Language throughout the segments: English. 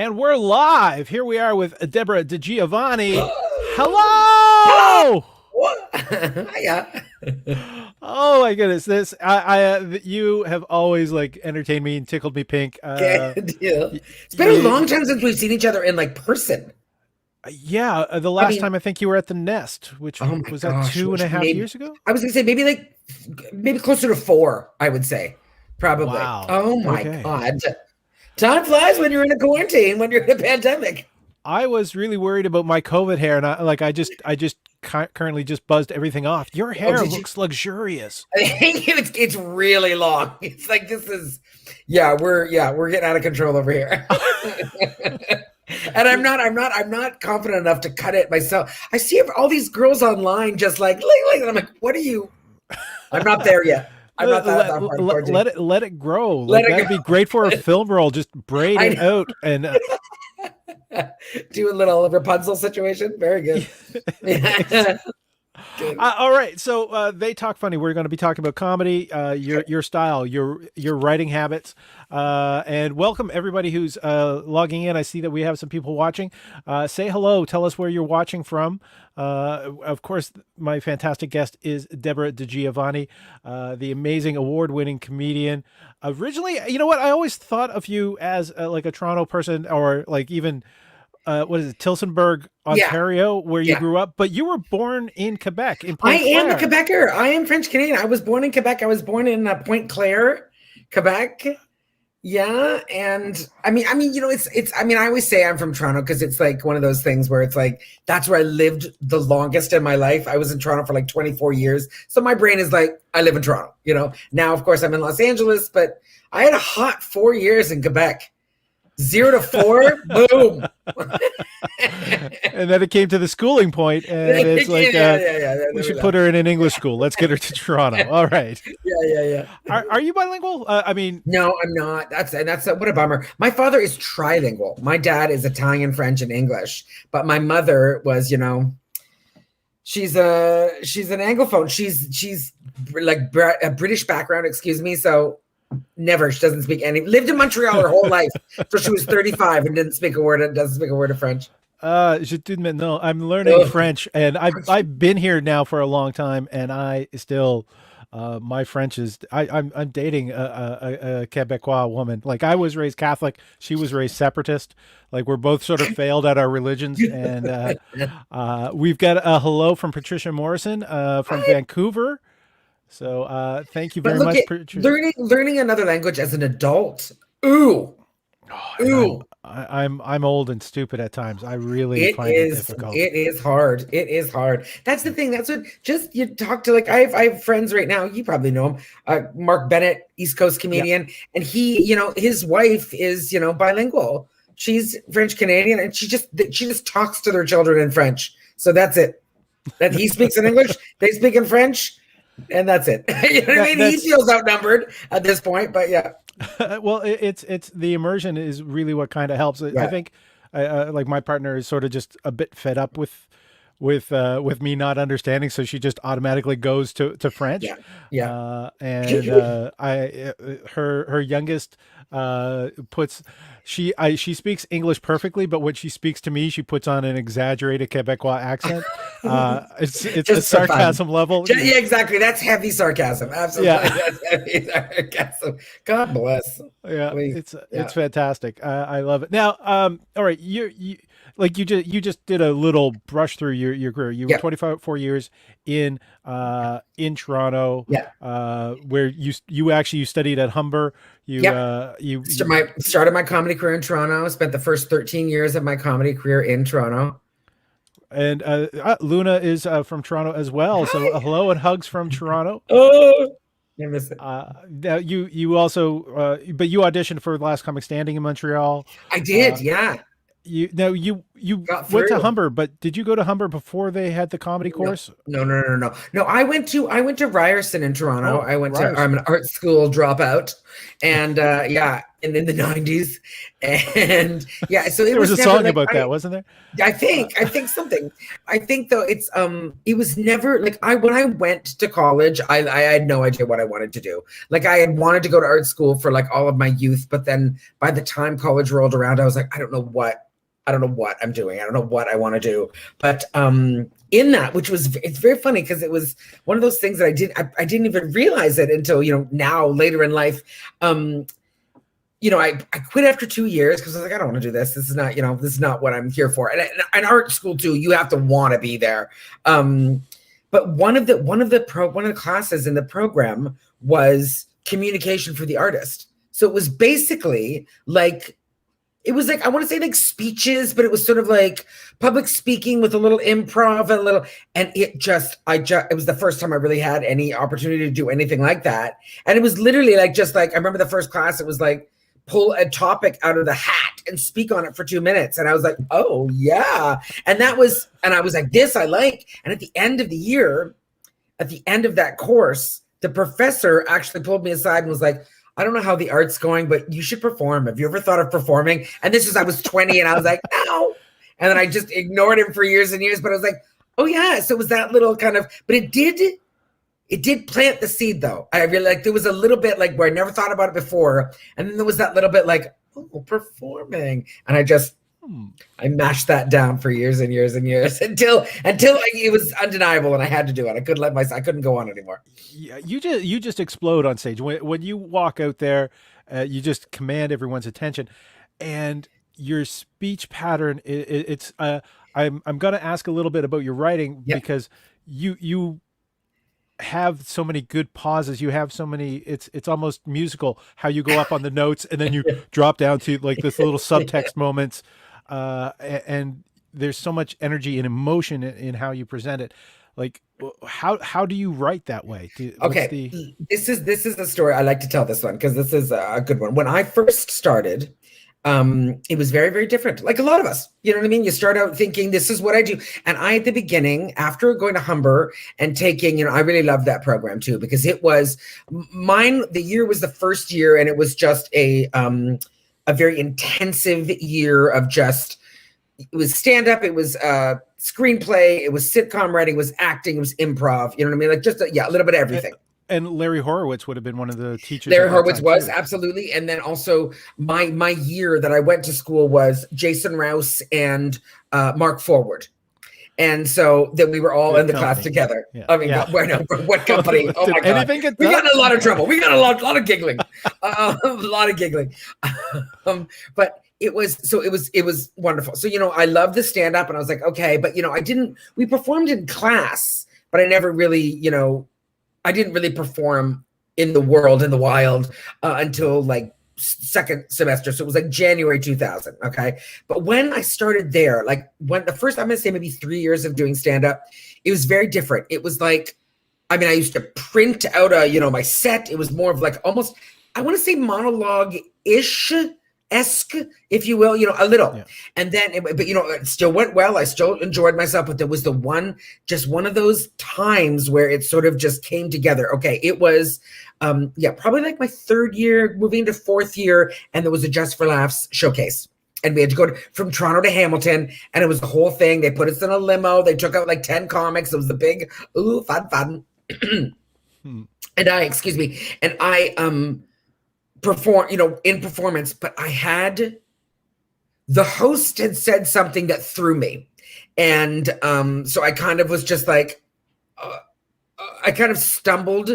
And we're live. Here we are with Debra DiGiovanni. Hello. Hiya. Oh my goodness! You have always like entertained me and tickled me pink. Good deal. It's been a long time since we've seen each other in like person. Yeah, the last time I think you were at the Nest, which was that 2.5 years ago. I was gonna say maybe closer to 4. I would say probably. Wow. Oh my God! Time flies when you're in a quarantine, when you're in a pandemic. I was really worried about my COVID hair, and I just currently just buzzed everything off. Your hair looks luxurious. It's really long. It's like this is, we're getting out of control over here. And I'm not confident enough to cut it myself. I see all these girls online just like, and I'm like, what are you? I'm not there yet. I'm not that far. Let it grow. That'd be great for a film role. Just braid it out and do a little Rapunzel situation. Very good. All right, so they talk funny. We're going to be talking about comedy, your style, your writing habits, and welcome everybody who's logging in. I see that we have some people watching. Say hello. Tell us where you're watching from. Of course, my fantastic guest is Debra DiGiovanni, the amazing award-winning comedian. Originally, you know what? I always thought of you as like a Toronto person, or like even what is it, Tillsonburg, Ontario, where you grew up, but you were born in Quebec. I am a Quebecer. I am French Canadian. I was born in Quebec. I was born in Pointe Claire, Quebec. Yeah, and I mean, you know, it's. I mean, I always say I'm from Toronto because it's like one of those things where it's like that's where I lived the longest in my life. I was in Toronto for like 24 years, so my brain is like I live in Toronto. You know, now of course I'm in Los Angeles, but I had a hot 4 years in Quebec. 0 to 4, boom. And then it came to the schooling point, and it's like, we should put her in an English school. Let's get her to Toronto. All right. Yeah. Are you bilingual? I mean, no, I'm not. That's what a bummer. My father is trilingual. My dad is Italian, French, and English, but my mother was, you know, she's an Anglophone. She's like a British background, excuse me. So. Never. She doesn't speak any. Lived in Montreal her whole life, so she was 35 and doesn't speak a word of French. Je t'admets, no, I'm learning French, and I've been here now for a long time, and I still, my French is. I'm dating a Quebecois woman. Like I was raised Catholic, she was raised separatist. Like we're both sort of failed at our religions, and we've got a hello from Patricia Morrison from Vancouver. So thank you very much. Learning another language as an adult. Ooh. I'm old and stupid at times. I really find it difficult. It is hard. That's the thing. That's what you talk to, like I have friends right now. You probably know him. Mark Bennett, East Coast comedian. Yeah. And he, you know, his wife is, you know, bilingual. She's French Canadian, and she just talks to their children in French. So that's it. That he speaks in English, they speak in French. And that's it. You know what I mean? He feels outnumbered at this point, but yeah. Well, it's the immersion is really what kind of helps. Yeah. I think, like my partner is sort of just a bit fed up with me not understanding, so she just automatically goes to French. Yeah. And her youngest she speaks English perfectly, but when she speaks to me, she puts on an exaggerated Quebecois accent. It's a sarcasm level. Yeah, exactly. That's heavy sarcasm. Absolutely. Yeah. That's heavy sarcasm. God bless. Yeah, it's fantastic. I love it. Now, all right, you just did a little brush through your career. You were 24 years in Toronto. Yeah. Where you studied at Humber. Started my comedy career in Toronto. Spent the first 13 years of my comedy career in Toronto. And Luna is from Toronto as well. Hi. So hello and hugs from Toronto. Oh, I miss it. Now you also, but you auditioned for Last Comic Standing in Montreal. I did, yeah. You you got went to through. Humber, but did you go to Humber before they had the comedy course? No. I went to Ryerson in Toronto. Oh, I went to Ryerson. I'm an art school dropout, and yeah, and in the '90s, and yeah, so it There was was a never song like about that, wasn't there? I think something. I think though it was never like when I went to college, I had no idea what I wanted to do. Like I had wanted to go to art school for like all of my youth, but then by the time college rolled around, I was like, I don't know what I'm doing. I don't know what I want to do. But in that, it's very funny because it was one of those things that I didn't even realize it until, now later in life. I quit after 2 years because I was like, I don't want to do this. This is not what I'm here for. And art school too, you have to want to be there. But one of the classes in the program was communication for the artist. So it was basically like, I want to say like speeches, but it was sort of like public speaking with a little improv and it was the first time I really had any opportunity to do anything like that. And it was literally like, I remember the first class, it was like, pull a topic out of the hat and speak on it for 2 minutes. And I was like, oh yeah. And I was like, this I like. And at the end of the year, at the end of that course, the professor actually pulled me aside and was like, I don't know how the art's going, but you should perform. Have you ever thought of performing? And I was 20 and I was like, no. And then I just ignored him for years and years, but I was like, oh yeah. So it was that little kind of, but it did plant the seed though. I really like, there was a little bit like where I never thought about it before. And then there was that little bit like, oh, performing. And I mashed that down for years and years and years until it was undeniable and I had to do it. I couldn't go on anymore. Yeah, you just explode on stage. When you walk out there, you just command everyone's attention, and your speech pattern. I'm going to ask a little bit about your writing because you have so many good pauses. You have so many. It's almost musical how you go up on the notes and then you drop down to like this little subtext moments. And there's so much energy and emotion in how you present it. Like, how do you write that way? This is the story. I like to tell this one because this is a good one. When I first started, it was very, very different. Like a lot of us, you know what I mean? You start out thinking this is what I do. And I, at the beginning, after going to Humber and taking, I really loved that program too, because it was mine. The year was the first year and it was just a very intensive year of it was stand-up, it was screenplay, it was sitcom writing, it was acting, it was improv, you know what I mean? Like just a little bit of everything. And Larry Horowitz would have been one of the teachers. Larry Horowitz was, absolutely. And then also my year that I went to school was Jason Rouse and Mark Forward. And so that we were all in the class together. Yeah. I mean, what company? Oh my God. We got in a lot of trouble. We got a lot of giggling. A lot of giggling. But it was wonderful. So, I loved the stand up and I was like, okay, but we performed in class, but I never really, I didn't really perform in the world, in the wild until like second semester. So it was like January 2000. Okay. But when I started there, like when the first, I'm going to say maybe 3 years of doing stand up, it was very different. It was like, I mean, I used to print out my set. It was more of like almost, I want to say monologue-ish, esque, if you will, a little. Yeah. And then, it still went well. I still enjoyed myself, but there was one of those times where it sort of just came together. Okay. It was, probably like my third year, moving to fourth year. And there was a Just for Laughs showcase. And we had to go from Toronto to Hamilton. And it was the whole thing. They put us in a limo. They took out like 10 comics. It was the big, fun. And I perform, in performance, but the host had said something that threw me. And so I kind of was just like, I kind of stumbled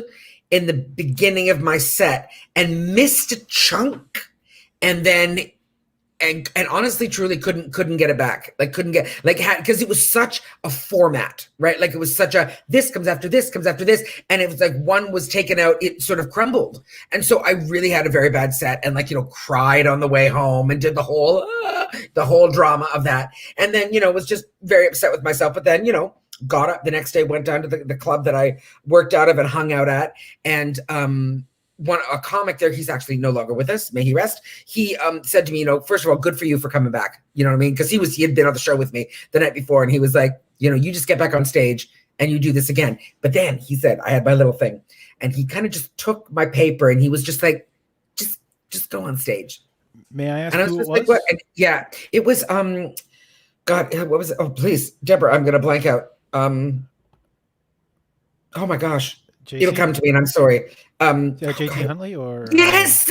in the beginning of my set and missed a chunk. And then, and honestly, truly couldn't get it back. Like because it was such a format, right? Like it was such a, this comes after this, comes after this. And it was like one was taken out, it sort of crumbled. And so I really had a very bad set and cried on the way home and did the whole drama of that. And then, was just very upset with myself. But then, got up the next day, went down to the club that I worked out of and hung out at. And a comic there, he's actually no longer with us, may he rest. He said to me, first of all, good for you for coming back. You know what I mean? Because he had been on the show with me the night before, and he was like, you just get back on stage and you do this again. But then he said, I had my little thing, and he kind of just took my paper and he was just like, just go on stage. May I ask and I was who just it was? like, what? And yeah, it was God, what was it? Oh, please, Deborah, I'm gonna blank out. Oh my gosh. JT? It'll come to me, and I'm sorry. JT Huntley or yes,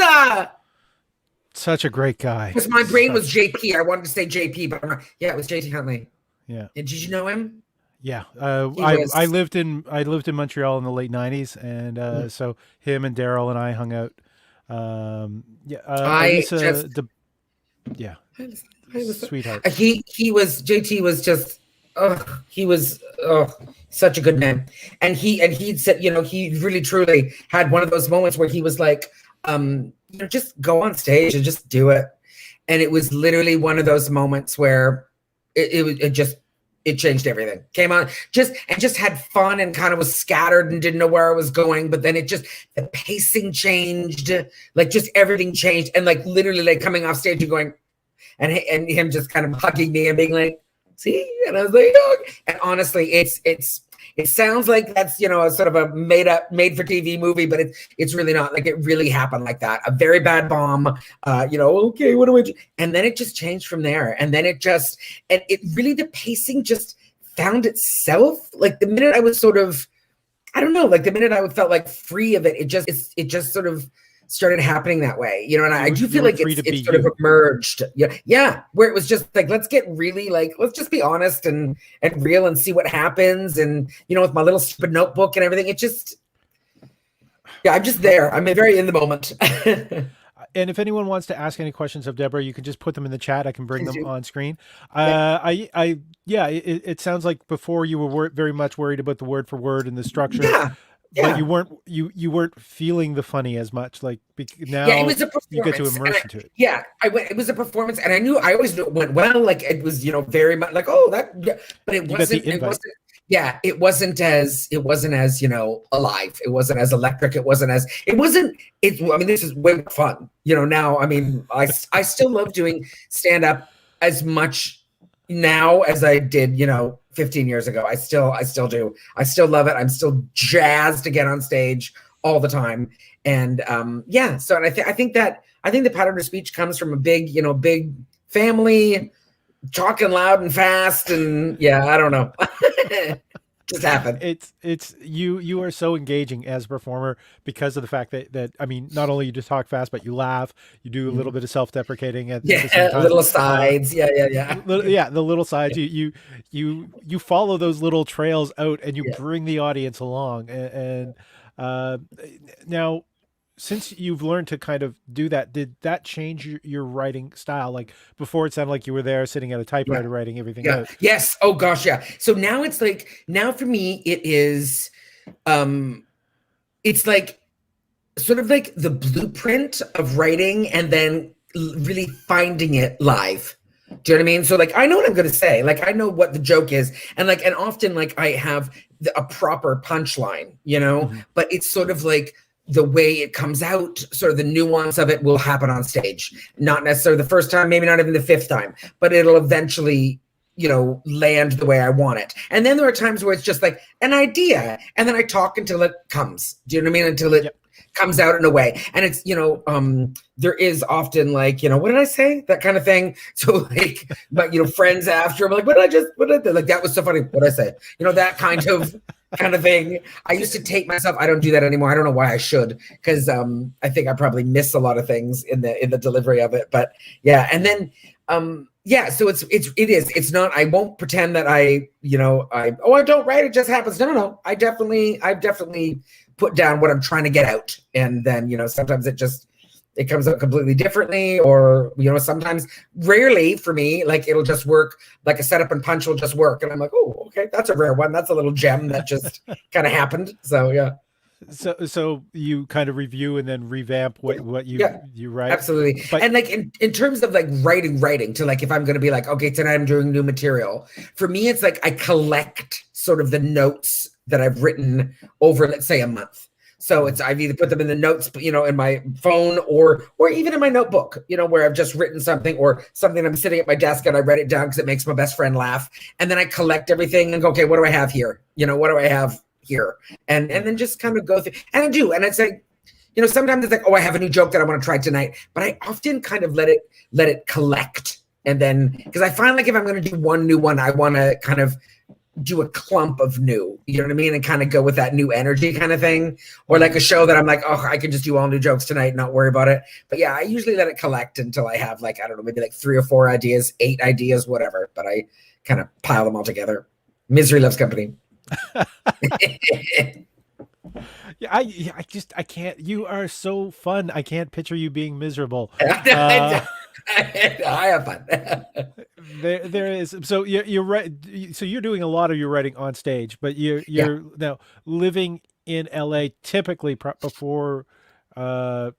such a great guy. because my brain was JP. I wanted to say JP, but it was JT Huntley. Yeah. Did you know him? Yeah. I lived in Montreal in the late 90s, and so him and Daryl and I hung out. Sweetheart. JT was just he was such a good man. And he'd said, he really truly had one of those moments where he was like, just go on stage and just do it. And it was literally one of those moments where it changed everything. Came on just had fun and kind of was scattered and didn't know where I was going. But then the pacing changed, like just everything changed. And like literally like coming off stage and going, and him just kind of hugging me and being like, see? And I was like, oh. And honestly, it sounds like that's, a sort of a made for TV movie, but it's really not. Like it really happened like that. A very bad bomb, okay, what do I do? And then it just changed from there. And then the pacing just found itself. Like the minute I was sort of, I don't know, like the minute I felt like free of it, it just sort of started happening that way, and I do feel like it's sort of emerged. Yeah. Where it was just like, let's get really let's just be honest and real and see what happens. And, with my little stupid notebook and everything, I'm just there. I'm very in the moment. And if anyone wants to ask any questions of Deborah, you can just put them in the chat. I can bring them on screen. It sounds like before you were very much worried about the word for word and the structure. Yeah. But you weren't feeling the funny as much. Like now, it was a performance. You get to immerse into it. Yeah, it was a performance, and I always knew it went well. Like it was, very much like, oh, that. Yeah. But it wasn't. It wasn't as alive. It wasn't as electric. It wasn't. I mean, this is way more fun. Now, I mean, I still love doing stand up as much now as I did, 15 years ago. I still do. I still love it. I'm still jazzed to get on stage all the time. And so and I think the pattern of speech comes from a big family, talking loud and fast, and I don't know. Just happened. It's you are so engaging as a performer because of the fact that I mean, not only you just talk fast, but you laugh, you do a little bit of self-deprecating at the same time. Little sides. The little sides. You follow those little trails out and you bring the audience along. And now, since you've learned to kind of do that, did that change your writing style? Like before, it sounded like you were there sitting at a typewriter writing everything out. Yes. Oh gosh, yeah. So now it's like, for me, it is, it's like sort of like the blueprint of writing and then really finding it live. Do you know what I mean? So like, I know what I'm going to say. Like, I know what the joke is. And often like I have a proper punchline, but it's sort of like, the way it comes out, sort of the nuance of it will happen on stage. Not necessarily the first time, maybe not even the fifth time, but it'll eventually, land the way I want it. And then there are times where it's just like an idea, and then I talk until it comes. Do you know what I mean? Until it comes out in a way. And it's, there is often like, what did I say? That kind of thing. So like, but friends after, I'm like, what did I like, that was so funny. What did I say? That kind of thing. I used to tape myself. I don't do that anymore. I don't know why I should, because I think I probably miss a lot of things in the delivery of it. But yeah, and then so it's not. I won't pretend that I don't write. It just happens. No. I definitely put down what I'm trying to get out, and then sometimes it comes out completely differently, or sometimes, rarely for me, like it'll just work, like a setup and punch will just work, and I'm like, oh, okay, that's a rare one, that's a little gem that just kind of happened. So yeah. So you kind of review and then revamp what you write. Absolutely. And like in terms of like writing to like, if I'm going to be like, okay, tonight I'm doing new material, for me, it's like I collect sort of the notes that I've written over, let's say, a month. So I've either put them in the notes, in my phone or even in my notebook, where I've just written something or something. I'm sitting at my desk and I write it down because it makes my best friend laugh. And then I collect everything and go, okay, what do I have here? What do I have here? And then just kind of go through. And I do. And it's like, sometimes it's like, oh, I have a new joke that I want to try tonight. But I often kind of let it collect. And then, because I find like if I'm going to do one new one, I want to kind of do a clump of new, you know what I mean? And kind of go with that new energy kind of thing. Or like a show that I'm like, oh, I can just do all new jokes tonight and not worry about it. But yeah, I usually let it collect until I have like, I don't know, maybe like 3 or 4 ideas, 8 ideas, whatever. But I kind of pile them all together. Misery loves company. Yeah, I can't. You are so fun. I can't picture you being miserable. I have fun. There is. So you're right. So you're doing a lot of your writing on stage, but you're now living in LA. Typically, before we had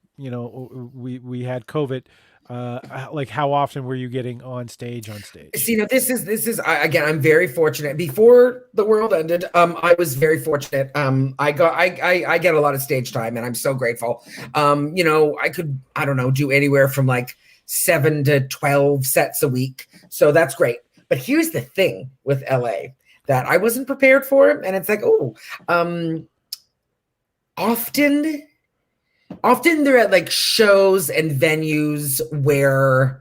COVID. Like how often were you getting on stage? See, this is again, I'm very fortunate. Before the world ended, I was very fortunate. I get a lot of stage time and I'm so grateful. I could, I don't know, do anywhere from like 7 to 12 sets a week. So that's great. But here's the thing with LA that I wasn't prepared for. And it's like, often they're at like shows and venues where,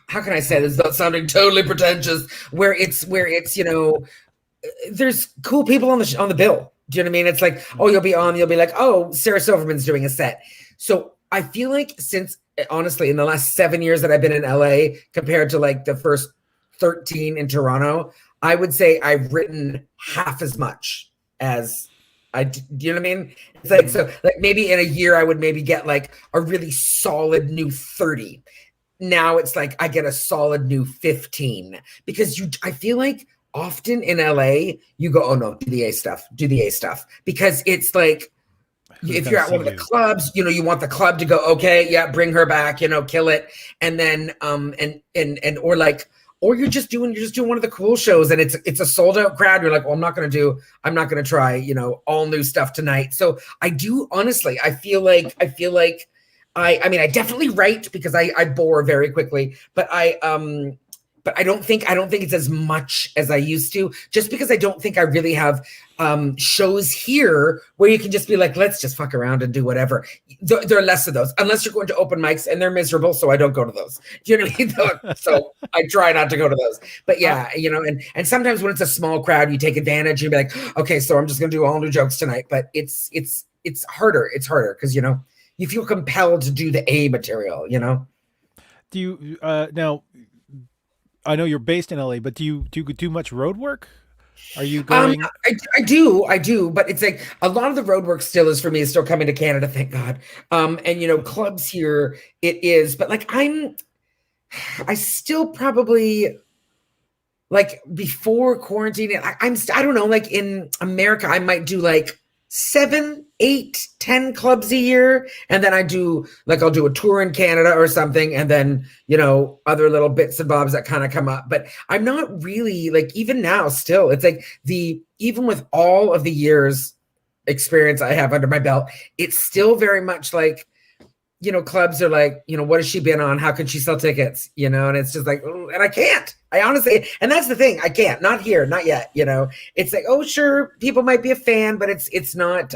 how can I say this without sounding totally pretentious, where it's there's cool people on the bill. Do you know what I mean? It's like, oh, you'll be like, oh, Sarah Silverman's doing a set. So I feel like since honestly in the last 7 years that I've been in LA compared to like the first 13 in Toronto, I would say I've written half as much as do you know what I mean? It's like, so like maybe in a year I would maybe get like a really solid new 30. Now it's like I get a solid new 15 because I feel like often in LA you go, oh no, do the A stuff because it's like if you're at one of the clubs, you want the club to go, okay, yeah, bring her back, kill it, and then or you're just doing one of the cool shows and it's a sold out crowd. You're like, well, I'm not going to try, all new stuff tonight. So I do, honestly, I feel like I definitely write because I bore very quickly, but I don't think it's as much as I used to, just because I don't think I really have shows here where you can just be like, let's just fuck around and do whatever. There are less of those, unless you're going to open mics and they're miserable. So I don't go to those. Do you know what I mean? So I try not to go to those. But yeah, and sometimes when it's a small crowd, you take advantage. You'd be like, okay, so I'm just going to do all new jokes tonight. But it's harder. It's harder because, you feel compelled to do the A material, Do you now? I know you're based in LA, but do you do much road work? Are you going? I do, but it's like a lot of the road work still is for me is still coming to Canada, thank God. And clubs here it is, but like I still probably like before quarantine. I don't know, like in America, I might do like 7, 8, 10 clubs a year. And then I'll do a tour in Canada or something. And then, other little bits and bobs that kind of come up, but I'm not really like, even now still, it's like even with all of the years experience I have under my belt, it's still very much like, clubs are like, what has she been on? How can she sell tickets? And it's just like, and I can't. I honestly, and that's the thing, I can't, not here, not yet. It's like, oh, sure, people might be a fan, but it's not.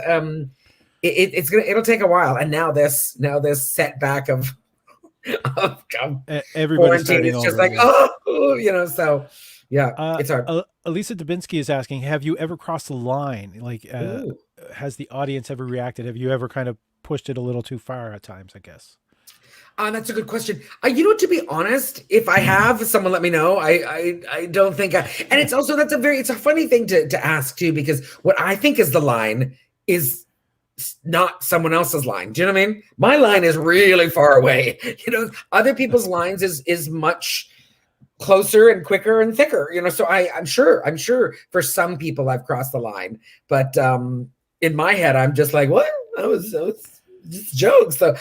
It'll take a while. And now this setback of everybody's starting it's just over, like, so yeah, it's hard. Elisa Dubinsky is asking, have you ever crossed the line? Like, has the audience ever reacted? Have you ever kind of pushed it a little too far at times, I guess? That's a good question. To be honest, if I have, someone let me know. I don't think and it's also, it's a funny thing to ask too, because what I think is the line is not someone else's line. Do you know what I mean? My line is really far away. Other people's lines is much closer and quicker and thicker, so I'm sure for some people I've crossed the line, but in my head, I'm just like, what? That was just jokes. So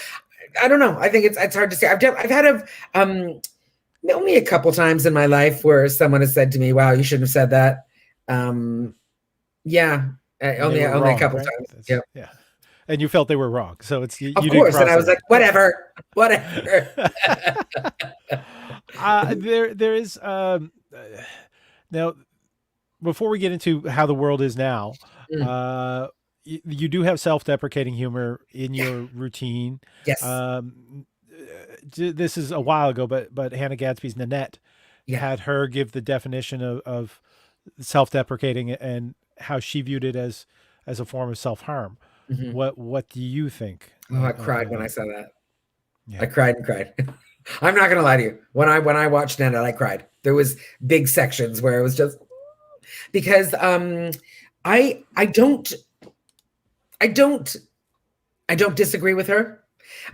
I don't know. I think it's hard to say. I've had only a couple times in my life where someone has said to me, wow, you shouldn't have said that. Yeah, And they Only were only a wrong, couple right? times. That's, Yep. yeah. And you felt they were wrong. So it's, Of you didn't course. And cross I was over. like, whatever, whatever. There is, now, before we get into how the world is now, Mm, you do have self-deprecating humor in yeah. your routine. Yes. This is a while ago, but Hannah Gadsby's Nanette Yeah. had her give the definition of self-deprecating and how she viewed it as a form of self-harm. Hmm. What do you think Oh, I of cried when I that? saw that. Yeah. I cried and cried. I'm not gonna lie to you. When I watched Nana, I cried. There was big sections where it was just because I don't I don't I don't disagree with her.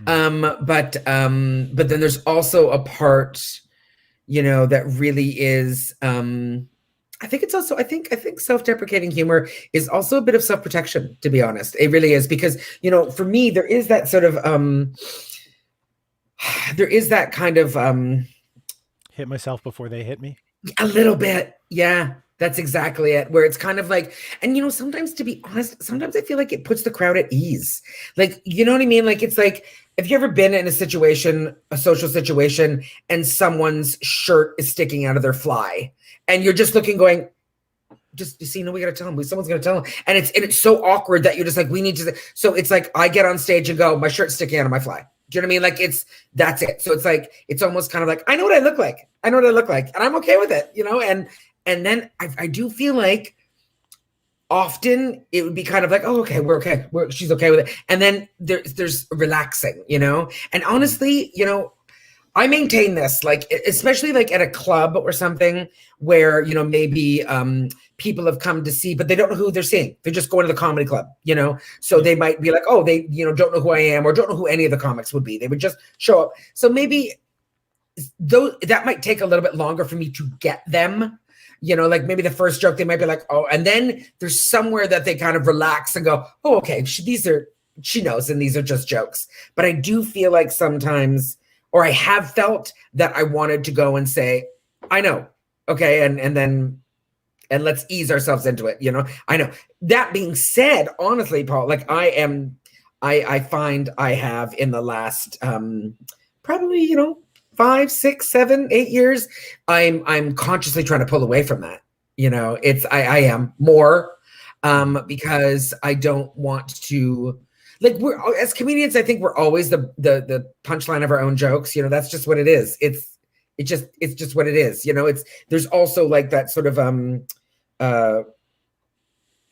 Mm. But then there's also a part, that really is I think it's also I think self-deprecating humor is also a bit of self-protection, to be honest. It really is because, for me there is that sort of there is that kind of Hit myself before they hit me. a little bit. Yeah, that's exactly it. Where it's kind of like, and sometimes, to be honest, sometimes I feel like it puts the crowd at ease. Like, you know what I mean? Like, it's like, have you ever been in a situation, a social situation, and someone's shirt is sticking out of their fly, and you're just looking, going, just, you see, no, we gotta tell him. Someone's gonna tell him, and it's so awkward that you're just like, we need to. So it's like I get on stage and go, my shirt's sticking out of my fly. Do you know what I mean? Like that's it. So it's like it's almost kind of like I know what I look like. I know what I look like, and I'm okay with it. And then I do feel like often it would be kind of like, oh, okay, we're okay. She's okay with it. And then there's relaxing, And honestly, I maintain this, like, especially like at a club or something where, maybe people have come to see, but they don't know who they're seeing. They're just going to the comedy club, So they might be like, oh, they, don't know who I am or don't know who any of the comics would be. They would just show up. So maybe that might take a little bit longer for me to get them. Like maybe the first joke, they might be like, oh, and then there's somewhere that they kind of relax and go, oh, okay, she knows, and these are just jokes. But I do feel like sometimes, or I have felt that I wanted to go and say, I know, okay, and let's ease ourselves into it, I know. That being said, honestly, Paul, like I find I have in the last probably, 5, 6, 7, 8 years, I'm consciously trying to pull away from that. I am more because I don't want to, like, we're as comedians, I think we're always the punchline of our own jokes. That's just what it is. It's just what it is. There's also like that sort of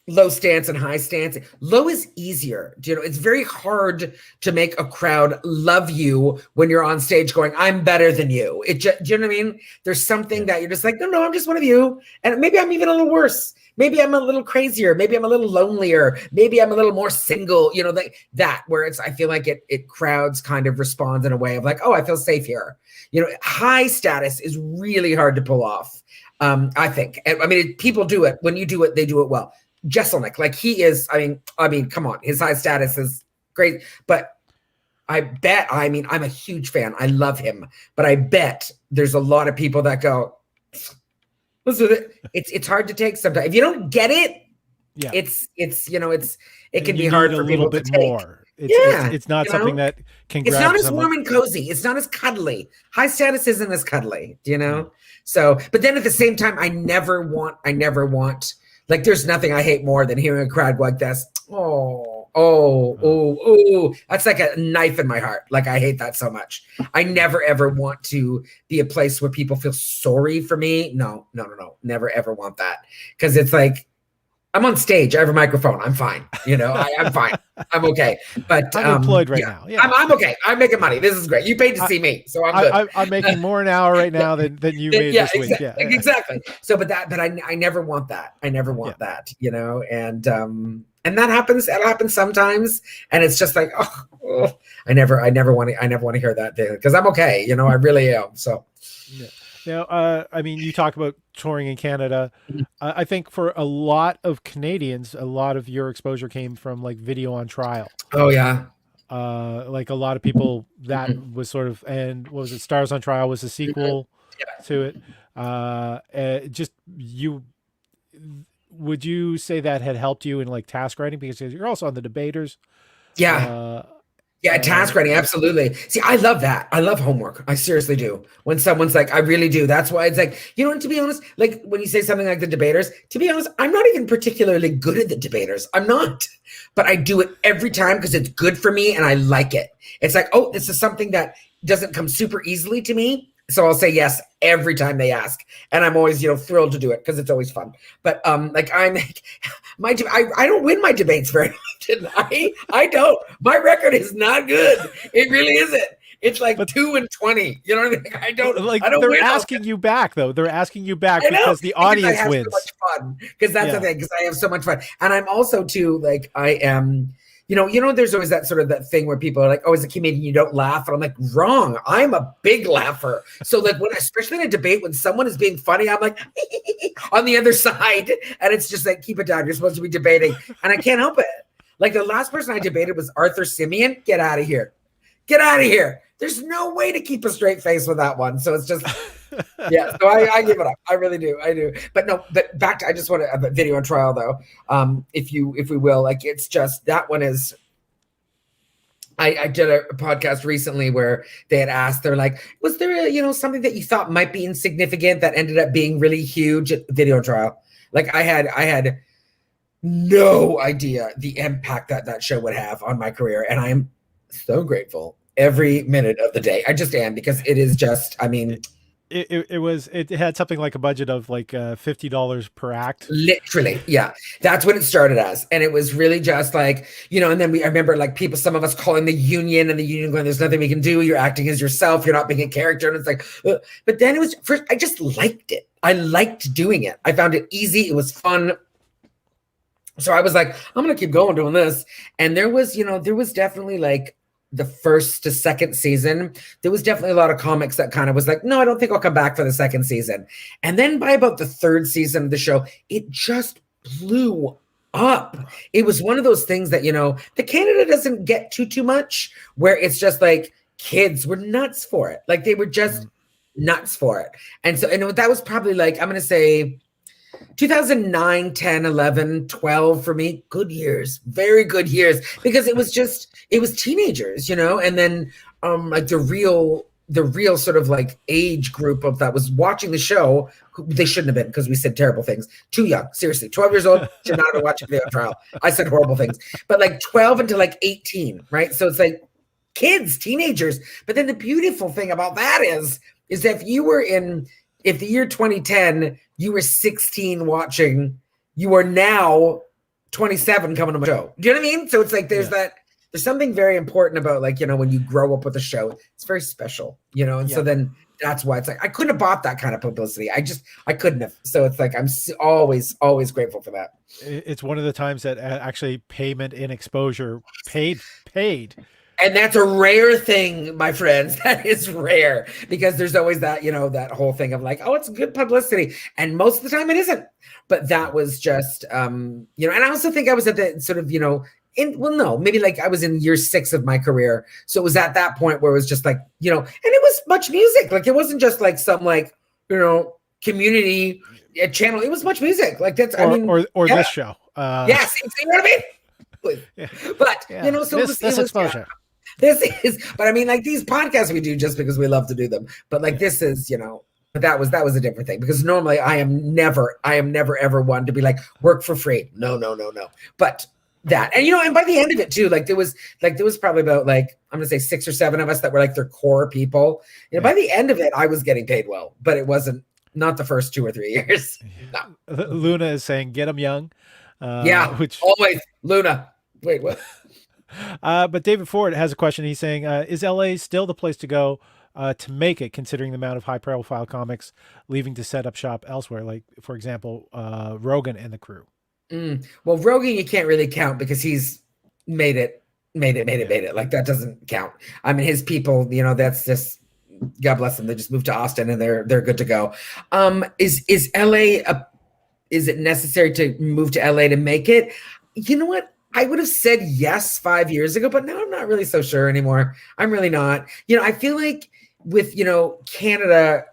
low stance and high stance. Low is easier. It's very hard to make a crowd love you when you're on stage going, I'm better than you. Do you know what I mean? There's something that you're just like, no, I'm just one of you. And maybe I'm even a little worse. Maybe I'm a little crazier. Maybe I'm a little lonelier. Maybe I'm a little more single, like that, where I feel like it crowds kind of respond in a way of like, oh, I feel safe here. High status is really hard to pull off. I think. I mean, people do it. When you do it, they do it well. Jesselnick, like he is, I mean, come on, his high status is great, but I'm a huge fan. I love him, but I bet there's a lot of people that go, listen, it's hard to take sometimes. If you don't get it, Yeah, it can be hard for people to take. More. It's not something that can grab it's not as someone. warm and cozy. It's not as cuddly. High status isn't as cuddly, So, but then at the same time, I never want, like, there's nothing I hate more than hearing a crowd go like this. Oh, that's like a knife in my heart. Like, I hate that so much. I never, ever want to be a place where people feel sorry for me. No. Never, ever want that. Because it's like, I'm on stage. I have a microphone. I'm fine. I'm fine. I'm okay. But I'm employed right now. Yeah, I'm okay. I'm making money. This is great. You paid to see me, so I'm good. I'm making more an hour right now than you made this week. Yeah, exactly. So, but I never want that. I never want that. And that happens. It happens sometimes, and it's just like, oh, I never want to hear that because I'm okay. I really am. So. Yeah. Now, I mean, you talk about touring in Canada. I think for a lot of Canadians, a lot of your exposure came from like Video on Trial. Oh yeah. Like a lot of people that was sort of, and what was it? Stars on Trial was a sequel to it. Just you, would you say that had helped you in like task writing, because you're also on the debaters? Yeah. Yeah, task writing, absolutely. See, I love that. I love homework. I seriously do. When someone's like, I really do. That's why it's like, you know, and to be honest, like when you say something like the debaters, to be honest, I'm not even particularly good at the debaters. I'm not. But I do it every time because it's good for me and I like it. It's like, oh, this is something that doesn't come super easily to me. So I'll say yes every time they ask. And I'm always, you know, thrilled to do it because it's always fun. But like I'm I don't win my debates very often. I don't. My record is not good. It really isn't. It's like 2-20. You know what I mean? I don't like. I don't they're win asking you back though. They're asking you back because the because audience I have wins. So much fun. Because that's the thing. Because I have so much fun, and I'm also too like I am. You know, there's always that sort of that thing where people are like, oh, as a comedian, you don't laugh. And I'm like, wrong. I'm a big laugher. So like when, especially in a debate, when someone is being funny, I'm like on the other side. And it's just like, keep it down. You're supposed to be debating. And I can't help it. Like the last person I debated was Arthur Simeon. Get out of here. Get out of here. There's no way to keep a straight face with that one. So it's just, yeah. So I give it up. I really do. I do. But no, but back to, I just want to, video on trial though. If we will, like, it's just, that one is, I did a podcast recently where they had asked, they're like, was there something that you thought might be insignificant that ended up being really huge at video trial? Like I had no idea the impact that show would have on my career. And I'm so grateful every minute of the day. I just am, because it is just, I mean, it had something like a budget of like $50 per act. Literally. Yeah. That's what it started as. And it was really just like, and then I remember like some of us calling the union, and the union going, there's nothing we can do. You're acting as yourself. You're not being a character. And it's like, but then it was first, I just liked it. I liked doing it. I found it easy. It was fun. So I was like, I'm going to keep going doing this. And there was definitely like, the first to second season, there was definitely a lot of comics that kind of was like, no, I don't think I'll come back for the second season. And then by about the third season of the show, it just blew up. It was one of those things that, the Canada doesn't get too much, where it's just like kids were nuts for it. Like they were just nuts for it. And so, and that was probably like, I'm going to say 2009, 10, 11, 12 for me, good years, very good years, because it was teenagers, and then like the real sort of like age group of that was watching the show. They shouldn't have been, because we said terrible things. Too young, seriously. 12 years old, should not have watched video trial. I said horrible things, but like 12 until like 18, right? So it's like kids, teenagers. But then the beautiful thing about that is that if the year 2010, you were 16 watching, you are now 27 coming to my show. Do you know what I mean? So it's like, there's something very important about like, when you grow up with a show, it's very special, and so then that's why it's like, I couldn't have bought that kind of publicity. I couldn't have. So it's like, I'm always grateful for that. It's one of the times that actually payment in exposure paid. And that's a rare thing, my friends. That is rare, because there's always that, that whole thing of like, oh, it's good publicity. And most of the time it isn't. But that was just, and I also think I was at the sort of, maybe like I was in year 6 of my career. So it was at that point where it was just like, and it was much music. Like it wasn't just like some like, community channel. It was much music. Like that's, this show. Yes. You know what I mean? Yeah. But, so this exposure. This is, but I mean, like these podcasts we do just because we love to do them. But like this is, but that was a different thing, because normally I am never ever one to be like work for free. No. But that, and and by the end of it too, like there was probably about like, I'm gonna say 6 or 7 of us that were like their core people. By the end of it, I was getting paid well, but it wasn't, not the first 2 or 3 years. No. Luna is saying, get them young. Which always Luna. Wait, what? But David Ford has a question. He's saying, is LA still the place to go to make it, considering the amount of high profile comics leaving to set up shop elsewhere? Like, for example, Rogan and the crew. Well, Rogan, you can't really count because he's made it. Like that doesn't count. I mean, his people, that's just, God bless them. They just moved to Austin and they're good to go. Is LA, is it necessary to move to LA to make it? You know what? I would have said yes 5 years ago, but now I'm not really so sure anymore. I'm really not. I feel like with, Canada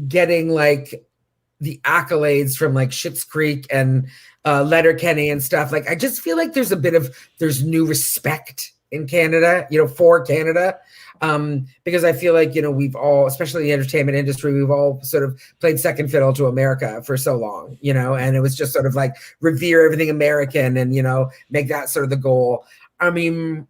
getting like the accolades from like Schitt's Creek and Letterkenny and stuff. Like, I just feel like there's new respect in Canada, for Canada. Because I feel like, we've all, especially in the entertainment industry, we've all sort of played second fiddle to America for so long, and it was just sort of like revere everything American and, make that sort of the goal. I mean,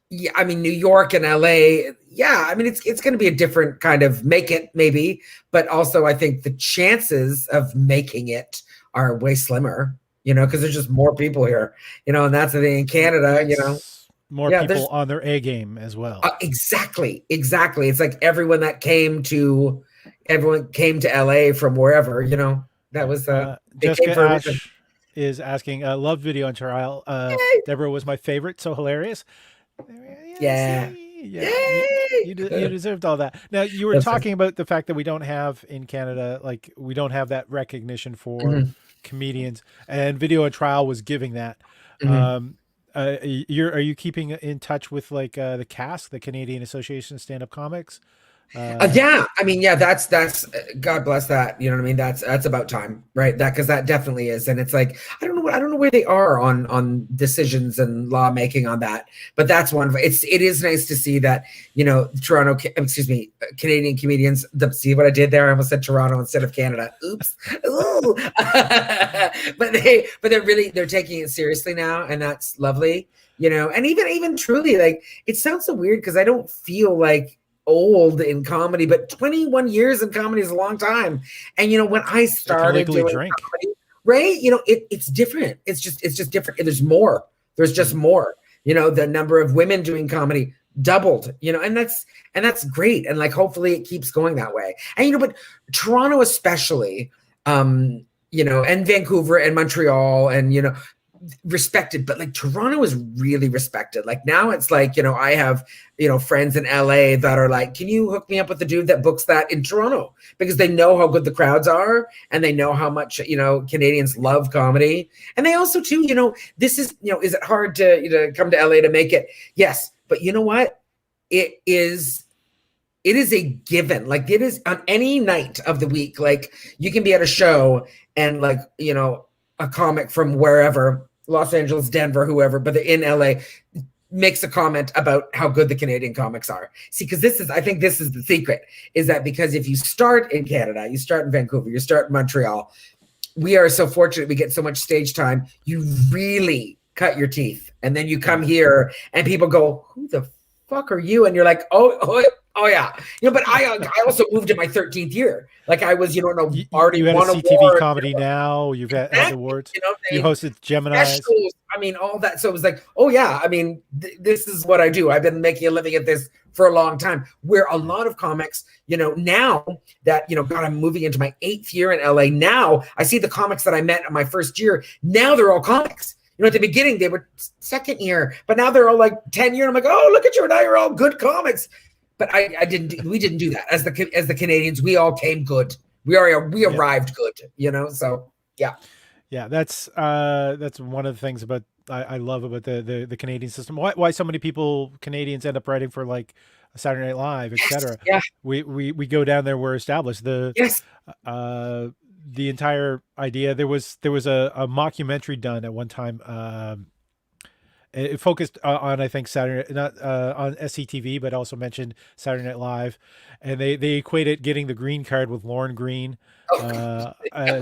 New York and LA, it's going to be a different kind of make it maybe, but also I think the chances of making it are way slimmer, because there's just more people here, and that's the thing in Canada, more people on their A game as well. Exactly. It's like everyone came to LA from wherever, that was Jessica Ash is asking, love video on trial. Debra was my favorite, so hilarious. Yeah. You deserved all that. Now, you were talking about the fact that we don't have in Canada, like we don't have that recognition for comedians, and video on trial was giving that. Are you keeping in touch with like the CASC, the Canadian Association of Stand-Up Comics? That's God bless that. You know what I mean? That's about time, right? Because that definitely is. And it's like, I don't know where they are on decisions and lawmaking on that, but that's one. It is nice to see that, Canadian comedians, see what I did there? I almost said Toronto instead of Canada. Oops. Ooh. but they're taking it seriously now. And that's lovely, and even truly, like, it sounds so weird because I don't feel like old in comedy, but 21 years in comedy is a long time. And when I started doing comedy, right, it's different. It's just different. There's more. There's just more. The number of women doing comedy doubled. And that's great. And like, hopefully it keeps going that way. And but Toronto especially, and Vancouver and Montreal and respected, but like Toronto is really respected. Like now it's like, I have, friends in LA that are like, can you hook me up with the dude that books that in Toronto? Because they know how good the crowds are and they know how much, Canadians love comedy. And they also too, this is, is it hard to come to LA to make it? Yes. But you know what? It is a given. Like it is on any night of the week. Like you can be at a show and like, a comic from wherever, Los Angeles, Denver, whoever, but they're in LA, makes a comment about how good the Canadian comics are. See, because I think this is the secret, is that because if you start in Canada, you start in Vancouver, you start in Montreal, we are so fortunate we get so much stage time, you really cut your teeth. And then you come here and people go, who the fuck are you? And you're like, oh yeah. But I also moved in my 13th year. Like I was, already you had won a CTV award, Comedy Now. You've had awards. You hosted Gemini's. All that. So it was like, oh yeah. This is what I do. I've been making a living at this for a long time. Where a lot of comics, now that, God, I'm moving into my 8th year in LA. Now I see the comics that I met in my first year. Now they're all comics. At the beginning they were second year, but now they're all like 10 year. I'm like, oh, look at you. Now you're all good comics. But we didn't do that as the Canadians. We all came good. We arrived good, so yeah. Yeah. That's one of the things about, I love about the Canadian system. Why so many Canadians end up writing for like Saturday Night Live, etc. Yeah. We go down there. We're established. The entire idea, there was a mockumentary done at one time. It focused on, I think, Saturday, not on SCTV, but also mentioned Saturday Night Live, and they equated getting the green card with Lauren Green. It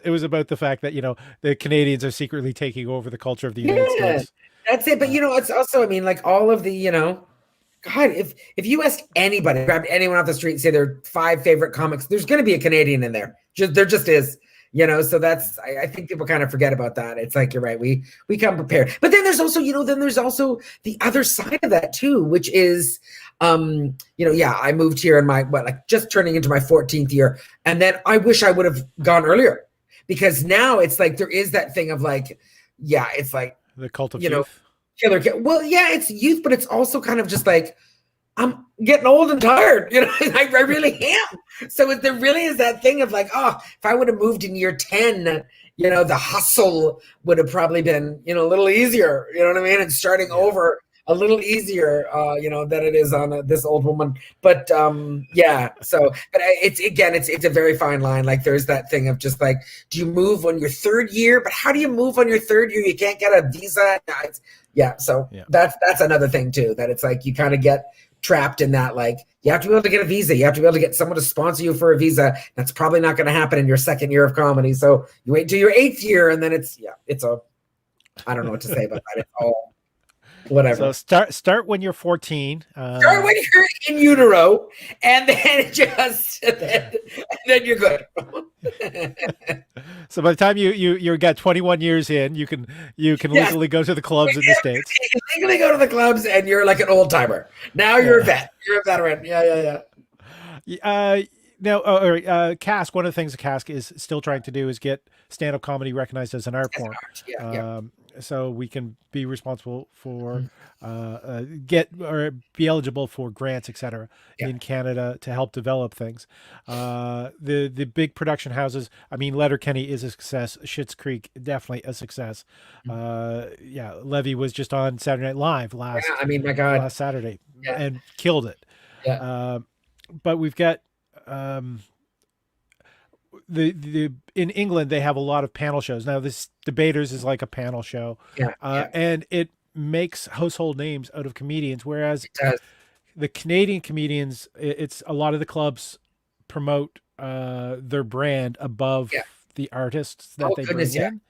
was about the fact that the Canadians are secretly taking over the culture of the United States. That's it. But it's also, like all of the God, if you ask anybody, grab anyone off the street and say their 5 favorite comics, there's going to be a Canadian in there. There just is. So that's, I think people kind of forget about that. It's like, you're right. We come prepared, but then there's also, there's also the other side of that too, which is, I moved here in just turning into my 14th year. And then I wish I would have gone earlier, because now it's like, there is that thing of like, yeah, it's like the cult of youth. Killer. Well, yeah, it's youth, but it's also kind of just like, I'm getting old and tired, I really am. So there really is that thing of like, oh, if I would have moved in year 10, the hustle would have probably been, a little easier, you know what I mean? And starting over a little easier, than it is on this old woman. But yeah, so but it's a very fine line. Like there's that thing of just like, do you move on your third year? But how do you move on your third year? You can't get a visa. So that's another thing too. That it's like you kind of get trapped in that, like you have to be able to get a visa, you have to be able to get someone to sponsor you for a visa. That's probably not going to happen in your second year of comedy, so you wait till your 8th year, and then it's I don't know what to say about that. It's all whatever. So start when you're 14. Start when you're in utero, and then then you're good. So by the time you got 21 years in, you can legally go to the clubs in the States. You can legally go to the clubs, and you're like an old timer. Now you're a vet. You're a veteran. Yeah. Now, Cask, one of the things that Cask is still trying to do is get stand-up comedy recognized as an art form. So we can be responsible for get or be eligible for grants, etc. In Canada to help develop things. The big production houses. I mean, Letterkenny is a success. Schitt's Creek definitely a success. Levy was just on Saturday Night Live last Saturday and killed it. But we've got the in England they have a lot of panel shows. Now this Debaters is like a panel show, and it makes household names out of comedians, whereas the Canadian comedians, it's a lot of the clubs promote their brand above the artists that they bring in.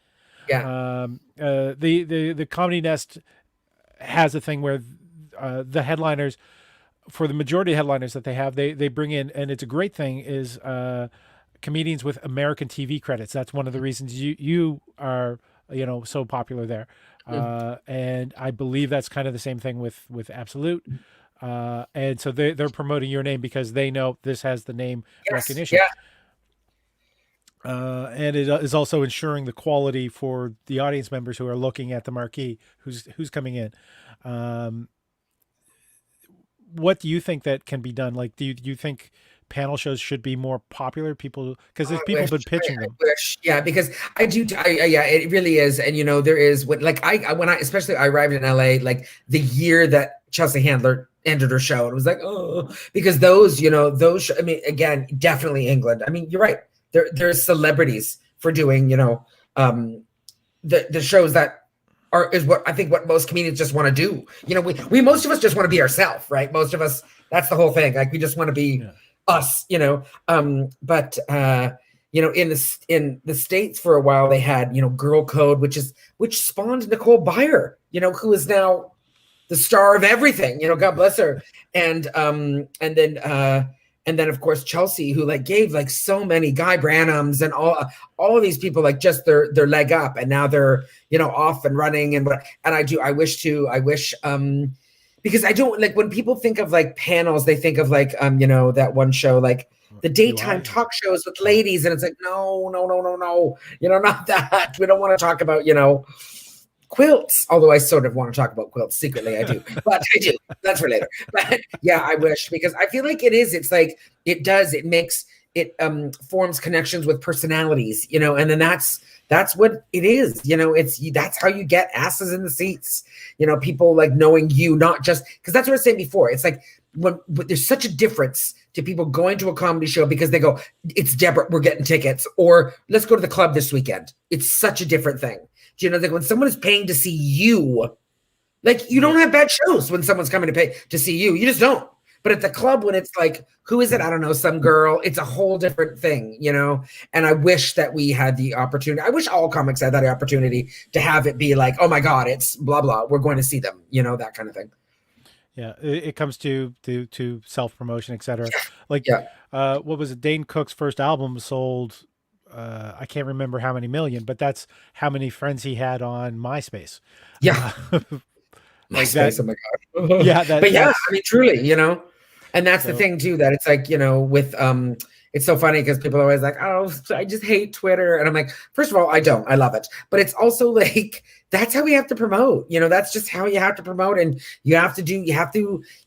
The Comedy Nest has a thing where the headliners, for the majority of headliners that they have, they bring in, and it's a great thing, is comedians with American TV credits. That's one of the reasons you are so popular there. And I believe that's kind of the same thing with Absolute. And so they're promoting your name because they know this has the name recognition. And it is also ensuring the quality for the audience members who are looking at the marquee, who's coming in. What do you think that can be done? Like, do you think panel shows should be more popular? People, because there's people been pitching them. Because I do. It really is. And there is when I arrived in LA, like the year that Chelsea Handler ended her show, it was like, because those I mean, again, definitely England. I mean, you're right. There's celebrities for doing the shows that is what I think what most comedians just want to do. We most of us just want to be ourselves, right? Most of us, that's the whole thing. Like we just want to be us, but in the States for a while they had, Girl Code, which spawned Nicole Byer, who is now the star of everything, God bless her. And then of course Chelsea, who gave so many Guy Branums and all of these people just their leg up, and now they're off and running and I wish because I don't when people think of panels, they think of that one show the daytime talk shows with ladies, and it's no, not that. We don't want to talk about quilts, although I sort of want to talk about quilts secretly. I do, but I do. That's for later. But I wish, because I feel like it forms connections with personalities, and then that's what it is. That's how you get asses in the seats. People knowing you, not just because that's what I was saying before. It's when there's such a difference to people going to a comedy show because they go, it's Debra, we're getting tickets, or let's go to the club this weekend. It's such a different thing. When someone is paying to see you, you don't have bad shows when someone's coming to pay to see you. You just don't. But at the club, when it's who is it? I don't know, some girl. It's a whole different thing, And I wish that we had the opportunity. I wish all comics had that opportunity to have it be oh my God, it's blah, blah. We're going to see them, that kind of thing. Yeah, it comes to self-promotion, et cetera. What was it? Dane Cook's first album sold, I can't remember how many million, but that's how many friends he had on MySpace. Yeah. MySpace, oh my God. But I mean, truly, and that's the thing too, that it's with, it's so funny because people are always oh, I just hate Twitter. And I'm like, first of all, I don't. I love it. But it's also that's how we have to promote. That's just how you have to promote. And you have to,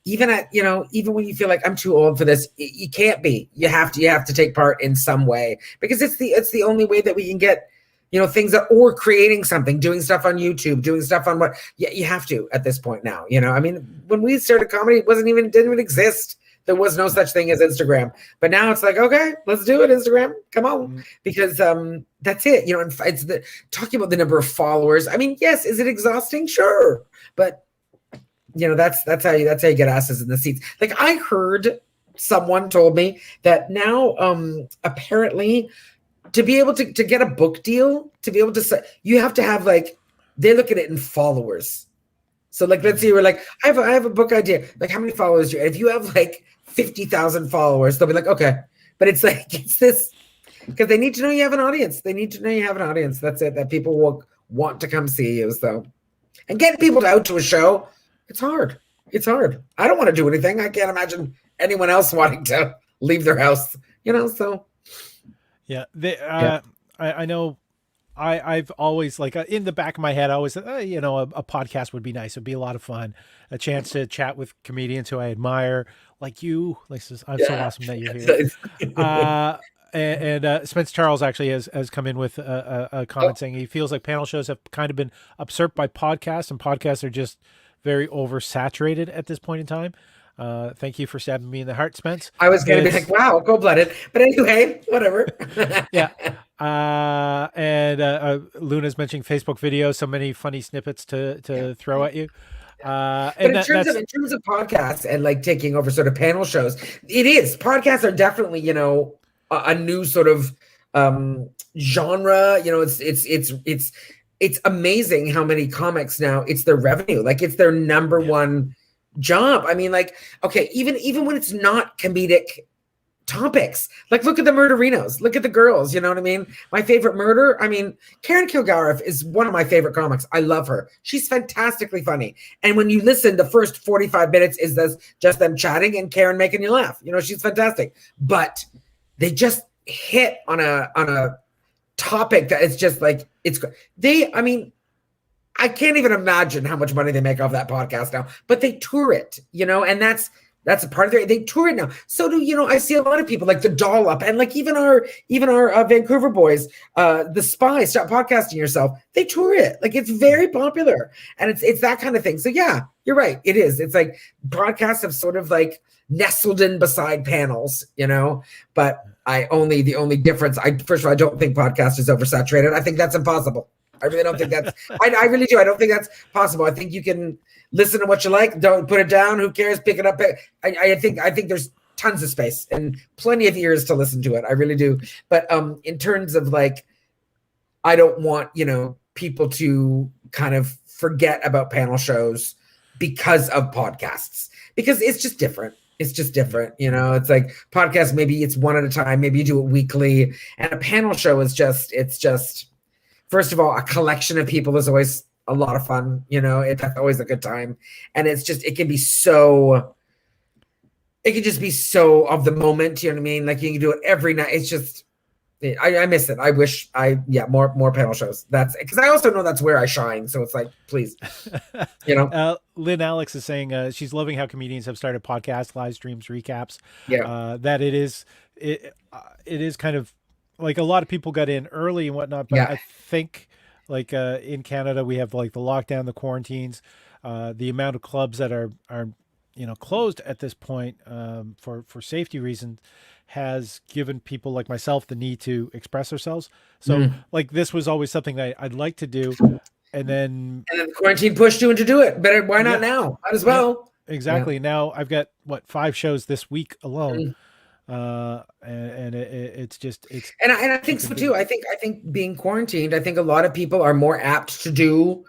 even at, even when you feel I'm too old for this, you can't be. You have to take part in some way, because it's the only way that we can get you know, things that, or creating something, doing stuff on YouTube, doing stuff on what, yeah, you have to at this point now, you know. I mean, when we started comedy, it didn't even exist. There was no such thing as Instagram, but now it's like, okay, let's do it, Instagram, come on, because that's it, you know. And it's talking about the number of followers. I mean, yes, is it exhausting? Sure, but you know, that's how you get asses in the seats. Like, I heard someone told me that now apparently, to be able to get a book deal, to be able to say, you have to have, like, they look at it in followers. So, like, let's say we're like, I have a book idea. Like, how many followers do you have? If you have like 50,000 followers, they'll be like, okay. But it's like, it's this, because they need to know you have an audience. They need to know you have an audience. That's it. That people will want to come see you. So, and getting people out to a show, it's hard. It's hard. I don't want to do anything. I can't imagine anyone else wanting to leave their house, you know, so. Yeah, I know. I've always, like, in the back of my head, I always said, you know, a podcast would be nice. It'd be a lot of fun, a chance to chat with comedians who I admire, like you. Like, I'm so awesome that you're here. And Spence Charles actually has come in with a comment saying he feels like panel shows have kind of been usurped by podcasts, and podcasts are just very oversaturated at this point in time. Thank you for stabbing me in the heart, Spence. I was going to be like, wow, cold-blooded. But anyway, whatever. Yeah. And Luna's mentioning Facebook videos, so many funny snippets to throw at you. But in terms of podcasts and, like, taking over sort of panel shows, it is. Podcasts are definitely, you know, a new sort of genre. You know, it's amazing how many comics now, it's their revenue. Like, it's their number one job. I mean, like, okay, even when it's not comedic topics, like, look at the Murderinos, look at the girls, you know what I mean? My favorite murder, I mean, Karen Kilgariff is one of my favorite comics. I love her. She's fantastically funny. And when you listen, the first 45 minutes is just them chatting and Karen making you laugh. You know, she's fantastic. But they just hit on a topic that is just like, I mean, I can't even imagine how much money they make off that podcast now, but they tour it, you know, and that's a part of they tour it now. So do, you know, I see a lot of people like the Dollop and, like, even our Vancouver boys, the Spy, Stop Podcasting Yourself. They tour it. Like, it's very popular, and it's that kind of thing. So yeah, you're right. It is. It's like podcasts have sort of, like, nestled in beside panels, you know, but the only difference, first of all, I don't think podcast is oversaturated. I think that's impossible. I really don't think that's, I really do. I don't think that's possible. I think you can listen to what you like. Don't put it down. Who cares? Pick it up. I think there's tons of space and plenty of ears to listen to it. I really do. But in terms of, like, I don't want, you know, people to kind of forget about panel shows because of podcasts, because it's just different. It's just different. You know, it's like podcasts, maybe it's one at a time. Maybe you do it weekly, and a panel show is just, first of all, a collection of people is always a lot of fun. You know, it's always a good time. And it can just be so of the moment. You know what I mean? Like, you can do it every night. It's just, I miss it. I wish more panel shows. That's because I also know that's where I shine. So it's like, please, you know. Lynn Alex is saying she's loving how comedians have started podcasts, live streams, recaps. Yeah. That it is kind of, like, a lot of people got in early and whatnot, but I think, like, in Canada, we have, like, the lockdown, the quarantines, the amount of clubs that are, you know, closed at this point for safety reasons has given people like myself the need to express ourselves. So like, this was always something that I'd like to do. And then the quarantine pushed you into do it. Better, why not now? Might as well. Yeah, exactly. Yeah. Now I've got 5 shows this week alone. And it's I think so too. I think being quarantined, I think a lot of people are more apt to go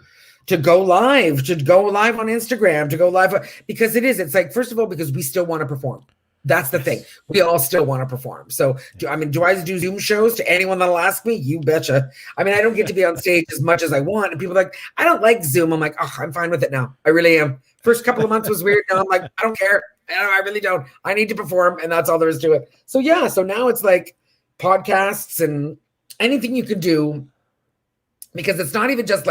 live on Instagram, to go live, because it's like, first of all, because we still want to perform. That's the thing. We all still want to perform. So do I do Zoom shows to anyone that'll ask me? You betcha. I mean, I don't get to be on stage as much as I want. And people are like, I don't like Zoom. I'm like, oh, I'm fine with it now. I really am. First couple of months was weird. Now I'm like, I don't care. I really don't. I need to perform, and that's all there is to it. So yeah, so now it's like podcasts and anything you can do, because it's not even just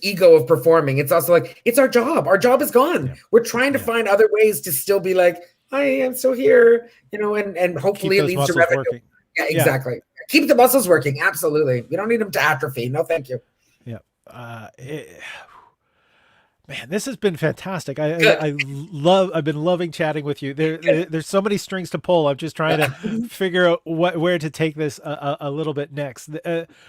ego of performing. It's also like, it's our job. Our job is gone. Yeah. We're trying to find other ways to still be like, I am still here, you know, and hopefully it leads to revenue. Working. Yeah, exactly. Keep the muscles working. Absolutely. We don't need them to atrophy. No, thank you. Yeah. Man, this has been fantastic. I've been loving chatting with you. There's so many strings to pull. I'm just trying to figure out where to take this a little bit next.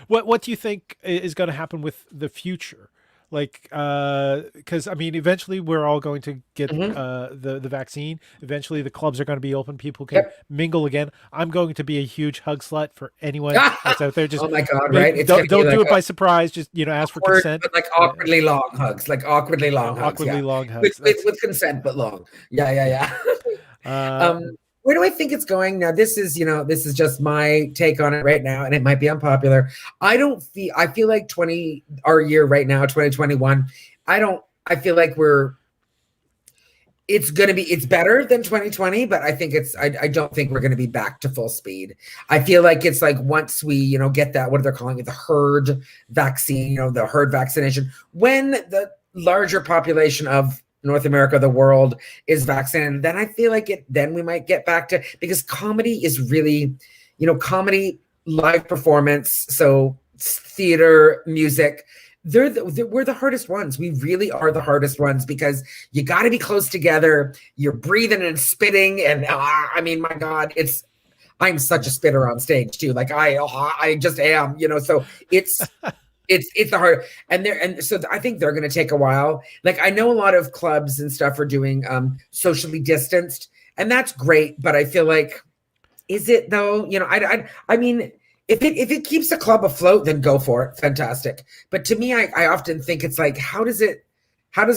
What do you think is going to happen with the future? Like, because I mean, eventually we're all going to get the vaccine. Eventually, the clubs are going to be open. People can mingle again. I'm going to be a huge hug slut for anyone that's out there. Just oh my god, right? It's don't do it by surprise. Just ask for consent. But like awkwardly long hugs, like awkwardly long hugs. Awkwardly long hugs with consent, but long. Yeah. Where do I think it's going now? This is just my take on it right now, and it might be unpopular. I feel like our year right now, 2021. I feel like it's better than 2020, but I think I don't think we're going to be back to full speed. I feel like it's like once we, get that, what they're calling it, the herd vaccine, the herd vaccination, when the larger population of North America, the world is vaccinated, then I feel like then we might get back to, because comedy is really, comedy, live performance, so theater, music, we're the hardest ones. We really are the hardest ones, because you got to be close together. You're breathing and spitting, and I mean, my God, I'm such a spitter on stage too. Like I just am, so it's the hard, and so I think they're going to take a while. Like I know a lot of clubs and stuff are doing socially distanced, and that's great. But I feel like, is it though? I mean, if it keeps the club afloat, then go for it. Fantastic. But to me, I often think it's like, how does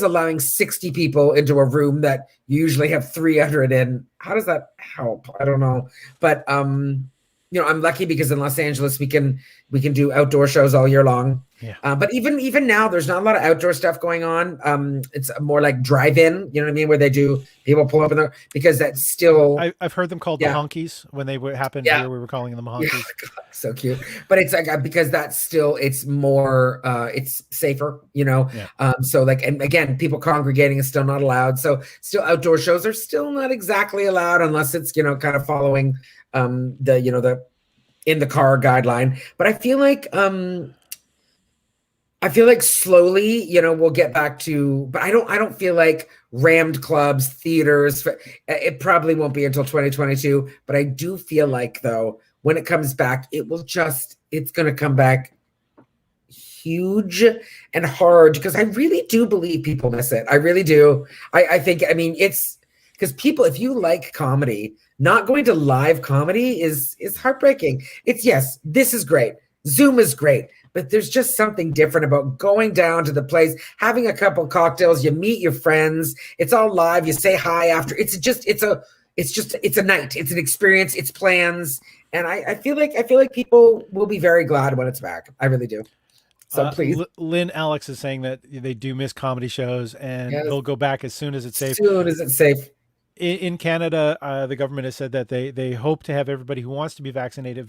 allowing 60 people into a room that you usually have 300 in, how does that help? I don't know. But I'm lucky because in Los Angeles we can do outdoor shows all year long. Yeah. But even now, there's not a lot of outdoor stuff going on. It's more like drive-in, you know what I mean, where people pull up in there, because that's still. I've heard them called the honkies when they happened here. We were calling them honkies. Yeah, God, so cute. But it's like because that's still, it's more it's safer, Yeah. So like, and again, people congregating is still not allowed. So still outdoor shows are still not exactly allowed unless it's kind of following the in the car guideline. But I feel like slowly, we'll get back to, but I don't feel like rammed clubs, theaters, it probably won't be until 2022. But I do feel like though, when it comes back, it's going to come back huge and hard, because I really do believe people miss it. I really do. I think, it's because people, if you like comedy, not going to live comedy is heartbreaking. Yes, this is great. Zoom is great. But there's just something different about going down to the place, having a couple cocktails, you meet your friends, it's all live, you say hi after. It's a night, it's an experience, it's plans. And I feel like people will be very glad when it's back. I really do. So please. Lynn Alex is saying that they do miss comedy shows, and they'll go back as soon as it's safe. As soon as it's safe. In Canada, the government has said that they hope to have everybody who wants to be vaccinated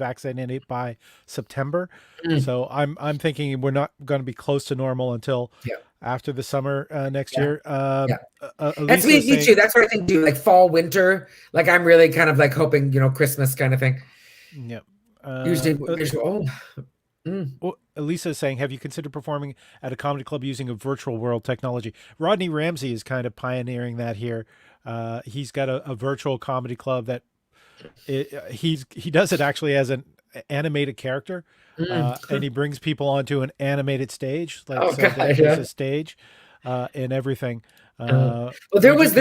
by September. So I'm thinking we're not going to be close to normal until after the summer next year. That's me too. That's what I think too. Like fall, winter. Like I'm really kind of like hoping, Christmas kind of thing. Yeah. Usually. Well, Elisa is saying, have you considered performing at a comedy club using a virtual world technology? Rodney Ramsey is kind of pioneering that here. He's got a virtual comedy club that he does it actually as an animated character, and he brings people onto an animated stage, like there's a stage and everything. Well, there was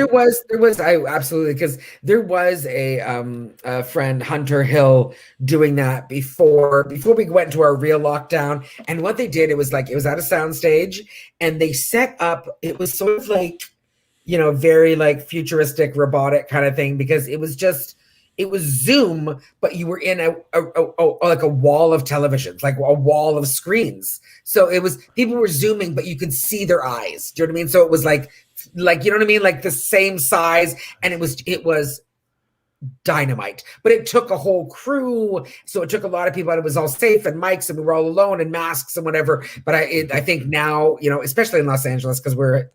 I absolutely, because there was a friend, Hunter Hill, doing that before we went into our real lockdown. And what they did, it was at a sound stage, and they set up, it was sort of like, very like futuristic robotic kind of thing, because it was Zoom, but you were in like a wall of televisions, like a wall of screens. So people were Zooming, but you could see their eyes. Do you know what I mean? So it was like, you know what I mean? Like the same size, and it was dynamite, but it took a whole crew. So it took a lot of people, and it was all safe, and mics, and we were all alone, and masks and whatever. But I think now, especially in Los Angeles, because we're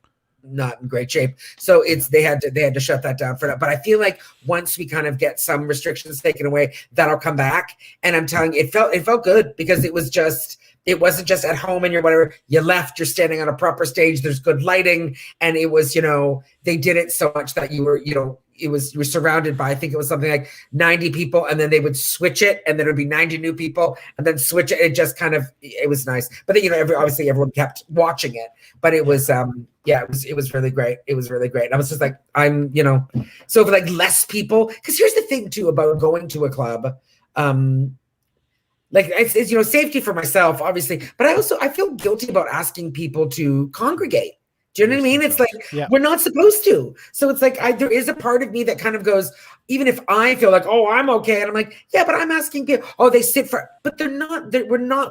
not in great shape. So they had to shut that down for that. But I feel like once we kind of get some restrictions taken away, that'll come back. And I'm telling you, it felt good because it wasn't just at home and you're whatever. You left, you're standing on a proper stage. There's good lighting, and it was, they did it so much that you were, you were surrounded by, I think it was something like 90 people, and then they would switch it, and then it would be 90 new people, and then switch it. It just kind of, it was nice. But then, obviously everyone kept watching it, but it was, it was really great. It was really great. And I was just like, so for like less people, because here's the thing too about going to a club, like it's safety for myself, obviously, but I feel guilty about asking people to congregate. Do you know what I mean? It's like, we're not supposed to. So it's like, there is a part of me that kind of goes, even if I feel like, oh, I'm okay. And I'm like, yeah, but I'm asking people, oh, they sit but they're not,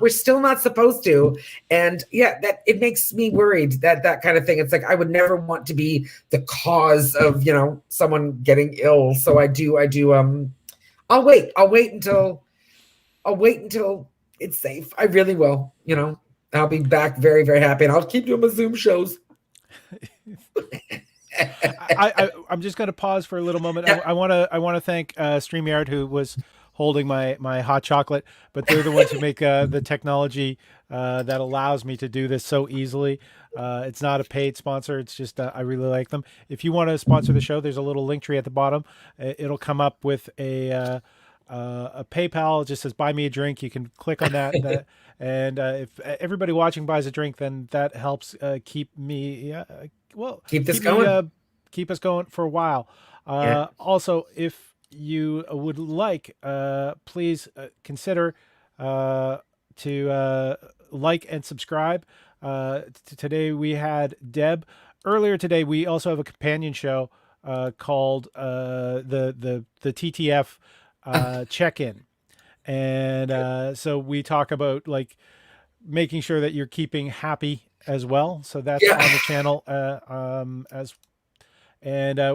we're still not supposed to. And that it makes me worried that kind of thing. It's like, I would never want to be the cause of, someone getting ill. So I'll wait until it's safe. I really will, I'll be back very, very happy, and I'll keep doing my Zoom shows. I'm just going to pause for a little moment. I want to thank Streamyard, who was holding my hot chocolate, but they're the ones who make the technology that allows me to do this so easily. It's not a paid sponsor. It's just I really like them. If you want to sponsor the show, there's a little link tree at the bottom. It'll come up with a PayPal. It just says buy me a drink. You can click on that. And if everybody watching buys a drink, then that helps keep me, keep this going. Keep us going for a while. Also, if you would like, please consider to like and subscribe. Today we had Deb. Earlier today, we also have a companion show called the TTF check-in. And so we talk about like making sure that you're keeping happy as well. So that's on the channel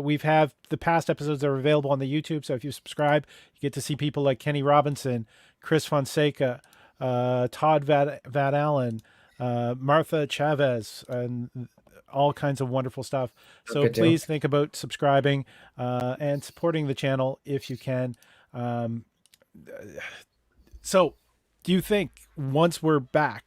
we've have the past episodes that are available on the YouTube. So if you subscribe, you get to see people like Kenny Robinson, Chris Fonseca, Todd Van Allen, Martha Chavez, and all kinds of wonderful stuff. So please think about subscribing and supporting the channel if you can. So do you think once we're back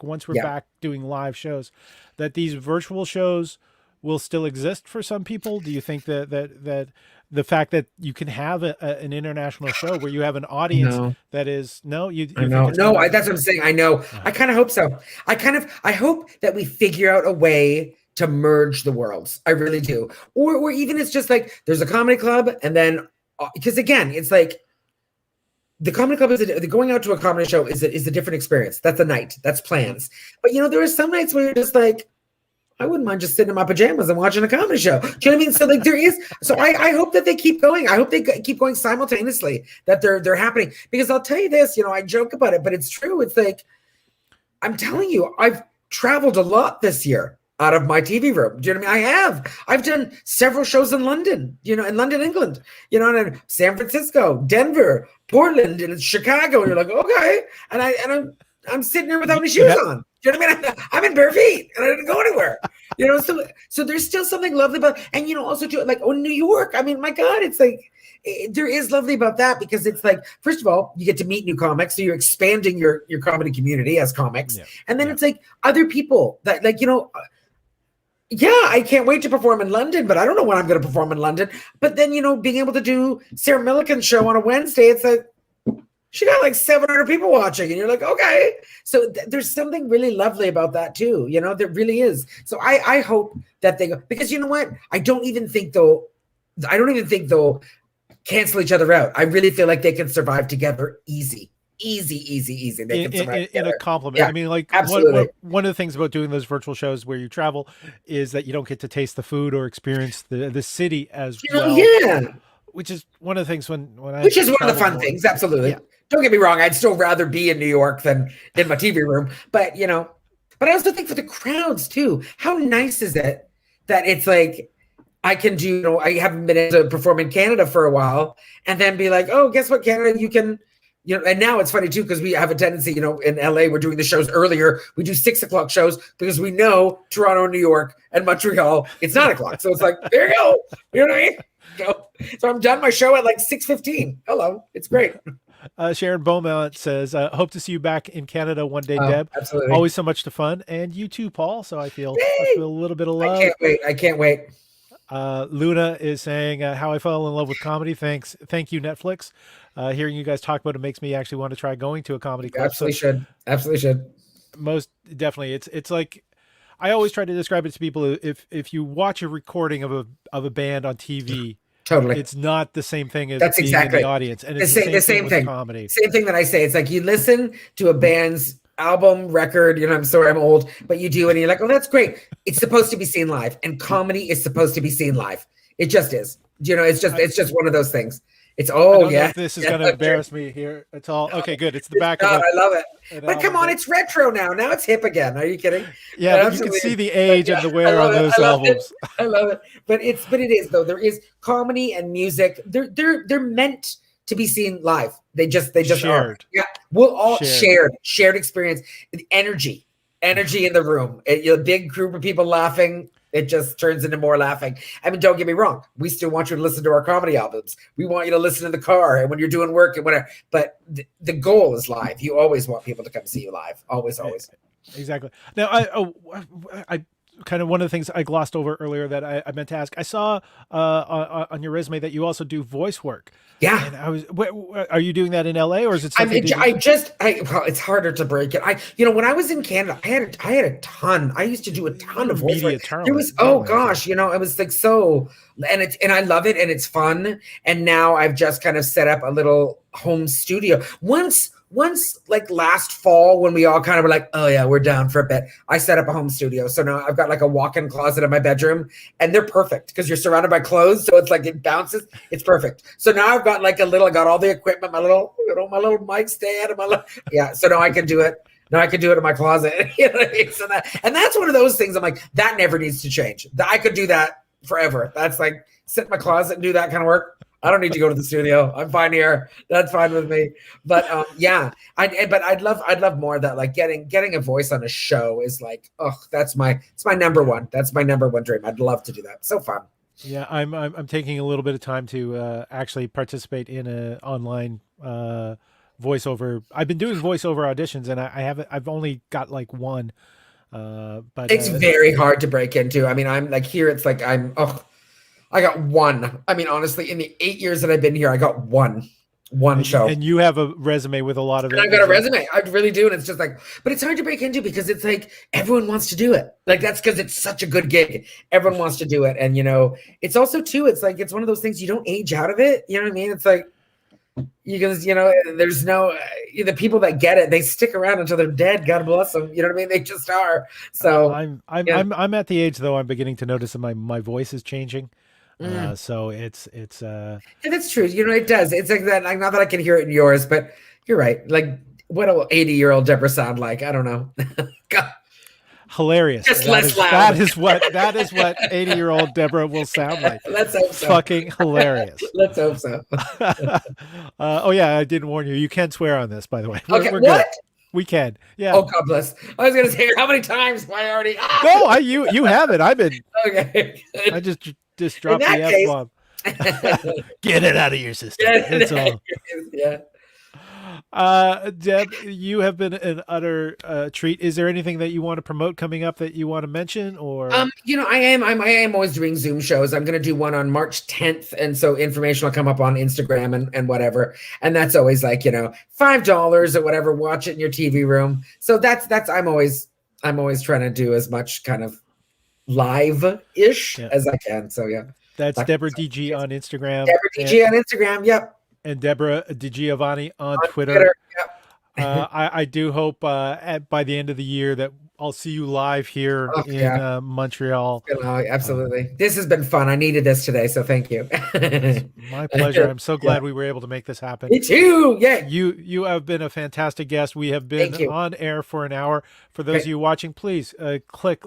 doing live shows, that these virtual shows will still exist for some people? Do you think that the fact that you can have an international show where you have an audience that is that's what I'm saying. I know. Yeah. I kind of hope so. I hope that we figure out a way to merge the worlds. I really do. Or even it's just like there's a comedy club, and then because again, it's like the comedy club going out to a comedy show is a different experience. That's a night. That's plans. But there are some nights where you're just like, I wouldn't mind just sitting in my pajamas and watching a comedy show. Do you know what I mean? So like there is. So I hope that they keep going. I hope they keep going simultaneously. That they're happening. Because I'll tell you this. I joke about it, but it's true. It's like I'm telling you, I've traveled a lot this year out of my TV room. Do you know what I mean? I have. I've done several shows in London. In London, England. And in San Francisco, Denver, Portland, and Chicago. And you're like, okay. And I'm sitting here without any shoes on. Do you know what I mean? I'm in bare feet and I didn't go anywhere. So there's still something lovely about, and also too, like, New York. I mean, my God, it's like there is lovely about that because it's like, first of all, you get to meet new comics, so you're expanding your comedy community as comics, and then it's like other people that like I can't wait to perform in London, but I don't know when I'm going to perform in London. But then being able to do Sarah Millican's show on a Wednesday, it's like, she got like 700 people watching, and you're like, okay. So there's something really lovely about that too. There really is. So I hope that they go, because you know what? I don't even think they'll cancel each other out. I really feel like they can survive together easy. They can survive in a compliment. Yeah, I mean, like one of the things about doing those virtual shows where you travel is that you don't get to taste the food or experience the city as well. Yeah. Which is one of the things which is one of the fun things. Absolutely. Yeah. Don't get me wrong. I'd still rather be in New York than in my TV room. But, but I also think for the crowds too, how nice is it that it's like, I can do, I haven't been able to perform in Canada for a while and then be like, oh, guess what, Canada, you can You know, and now it's funny too, because we have a tendency, you know, in LA, we're doing the shows earlier. We do 6 o'clock shows because we know Toronto, New York, and Montreal, it's 9 o'clock. So it's like, there you go. You know what I mean? Go. So I'm done my show at like 6:15. Hello. It's great. Sharon Beaumont says, hope to see you back in Canada one day, Deb. Absolutely. Always so much to fun. And you too, Paul. So I feel a little bit of love. I can't wait. Luna is saying how I fell in love with comedy. Thank you, Netflix. Hearing you guys talk about it makes me actually want to try going to a comedy club. Absolutely should. Most definitely. It's like, I always try to describe it to people. If you watch a recording of a band on TV, totally, it's not the same thing as that's being exactly in the audience. And it's the same thing. Comedy. Same thing that I say. It's like you listen to a band's album, record, you know, I'm sorry I'm old, but you do, and you're like, oh, that's great. It's supposed to be seen live, and comedy is supposed to be seen live. It just is. You know, it's just one of those things. It's if this is going to embarrass me here. It's all okay. Good. It's the back of it. I love it. But come on, it's retro now. Now it's hip again. Are you kidding? Yeah, but you can see the age and the wear on those albums. I love it. But it is though. There is comedy and music. They're meant to be seen live. They just shared. Are. Yeah, we'll all shared experience. The energy in the room. A big group of people laughing. It just turns into more laughing. I mean, don't get me wrong. We still want you to listen to our comedy albums. We want you to listen in the car and when you're doing work and whatever. But the goal is live. You always want people to come see you live. Always. Exactly. Now, I kind of one of the things I glossed over earlier that I meant to ask. I saw on your resume that you also do voice work. Yeah. And are you doing that in LA or is it something? Well, it's harder to break it. When I was in Canada, I had a ton. I used to do a ton of voice work. It was, you know, it was like so, and I love it and it's fun. And now I've just kind of set up a little home studio. Once like last fall when we all kind of were like, oh yeah, we're down for a bit, I set up a home studio. So now I've got like a walk-in closet in my bedroom and they're perfect because you're surrounded by clothes. So it's like, it bounces. It's perfect. So now I've got like I got all the equipment, my little mic stand and so now I can do it. Now I can do it in my closet. You know what I mean? So that's one of those things I'm like, that never needs to change. I could do that forever. That's like sit in my closet and do that kind of work. I don't need to go to the studio. I'm fine here. That's fine with me. But I'd love more of that. Like getting a voice on a show is like, it's my number one. That's my number one dream. I'd love to do that. So fun. Yeah, I'm taking a little bit of time to actually participate in an online voiceover. I've been doing voiceover auditions, and I've only got like one. But it's very hard to break into. I mean, I'm like here. It's like I got one. I mean, honestly, in the 8 years that I've been here, I got one show. And you have a resume with a lot of it. And I've got a resume. I really do. And it's just like, but it's hard to break into because it's like everyone wants to do it. Like that's because it's such a good gig. Everyone wants to do it. And, you know, it's also too, it's like, it's one of those things you don't age out of it. You know what I mean? It's like, there's no, the people that get it, they stick around until they're dead. God bless them. You know what I mean? They just are. So I'm at the age though, I'm beginning to notice that my voice is changing. So it's that's true. You know, it does. It's like that. Like, not that I can hear it in yours, but you're right. Like, what will 80-year-old Debra sound like? I don't know. God. Hilarious. Just less loud. That is what 80-year-old Debra will sound like. Let's hope so. Fucking hilarious. Let's hope so. Oh yeah, I didn't warn you. You can swear on this, by the way. We're what? Good. We can. Yeah. Oh, God bless. I was gonna say how many times have I already. No, you haven't. I've been. Okay. I just dropped the F-bomb. Get it out of your system. That's all. Yeah. Deb, you have been an utter treat. Is there anything that you want to promote coming up that you want to mention, or? You know, I am always doing Zoom shows. I'm going to do one on March 10th, and so information will come up on Instagram and whatever. And that's always like, you know, $5 or whatever. Watch it in your TV room. So that's I'm always trying to do as much kind of live-ish as I can. So yeah, that's Debra DG on Instagram. Debra DG on Instagram. Yep. And Debra DiGiovanni on Twitter. Yep. I do hope by the end of the year that I'll see you live here in Montreal. Absolutely. This has been fun. I needed this today, so thank you. My pleasure. I'm so glad we were able to make this happen. Me too. Yeah. You have been a fantastic guest. We have been on air for an hour. For those of you watching, please click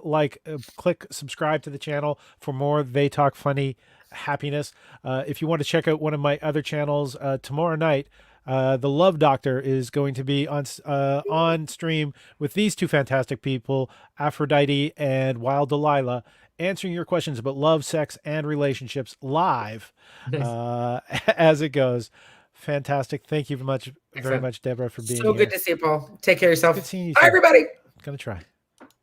subscribe to the channel for more They Talk Funny happiness. If you want to check out one of my other channels tomorrow night, The Love Doctor is going to be on stream with these two fantastic people, Aphrodite and Wild Delilah, answering your questions about love, sex, and relationships live as it goes. Fantastic. Thank you very much, Deborah, for being so here. good to see you, Paul. Take care of yourself. Good seeing you. Bye, everybody. Gonna try.